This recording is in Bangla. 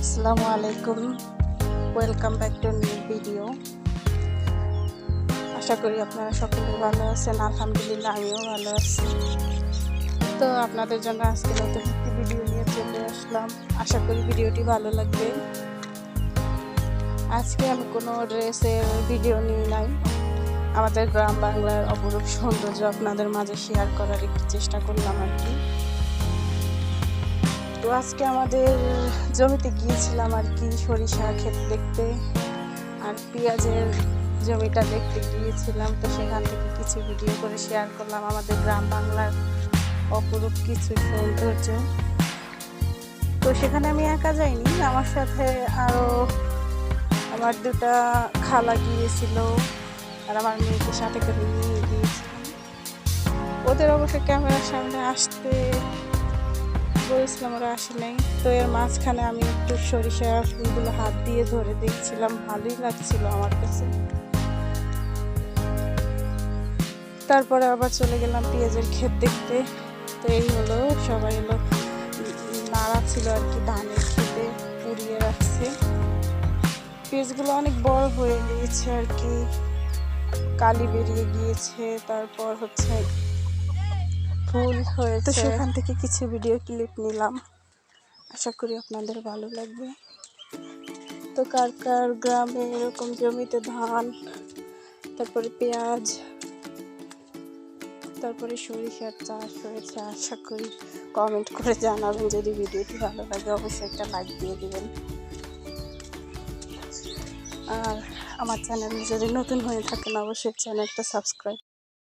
আসসালামু আলাইকুম, welcome back to new video. আশা করি আপনারা সকলে ভালো আছেন। আলহামদুলিল্লাহ আমিও ভালো আছি। তো আপনাদের জন্য আজকে নতুন একটি ভিডিও নিয়ে চলে আসলাম। আশা করি ভিডিওটি ভালো লাগবে। আজকে আমি কোনো ড্রেসের ভিডিও নিই নাই, আমাদের গ্রাম বাংলার অপরূপ সৌন্দর্য আপনাদের মাঝে শেয়ার করার একটু চেষ্টা করলাম আর কি। তো আজকে আমাদের জমিতে গিয়েছিলাম আর কি, সরিষা ক্ষেত দেখতে আর পেঁয়াজের জমিটা দেখতে গিয়েছিলাম। তো সেখান থেকে কিছু ভিডিও করে শেয়ার করলাম আমাদের গ্রাম বাংলার অপরূপ কিছু সৌন্দর্য। তো সেখানে আমি একা যাইনি, আমার সাথে আরও আমার দুটা খালা গিয়েছিল আর আমার মেয়েকে সাথে করে নিয়ে গিয়েছিলাম। ওদের অবশ্য ক্যামেরার সামনে আসতে বলেছিলাম, ওরা আসে নাই। তো এর মাঝখানে আমি একটু সরিষা ফুলগুলো হাত দিয়ে ধরে দেখছিলাম, ভালোই লাগছিল আমার কাছে। তারপরে আবার চলে গেলাম পেঁয়াজের ক্ষেত দেখতে। তো এই হলো, সবাই হলো নাড়া ছিল আর কি, ধানের খেতে পুড়িয়ে রাখছে। পেঁয়াজগুলো অনেক বড় হয়ে গিয়েছে আর কি, কালি বেরিয়ে গিয়েছে, তারপর হচ্ছে ফুল হয়েছে। তো সেখান থেকে কিছু ভিডিও ক্লিপ নিলাম, আশা করি আপনাদের ভালো লাগবে। তো কার কার গ্রামে এরকম জমিতে ধান, তারপরে পেঁয়াজ, তারপরে সরিষার চাষ হয়েছে, আশা করি কমেন্ট করে জানাবেন। যদি ভিডিওটি ভালো লাগে অবশ্যই একটা লাইক দিয়ে দিবেন। আর আমার চ্যানেল যদি নতুন হয়ে থাকেন অবশ্যই চ্যানেলটা সাবস্ক্রাইব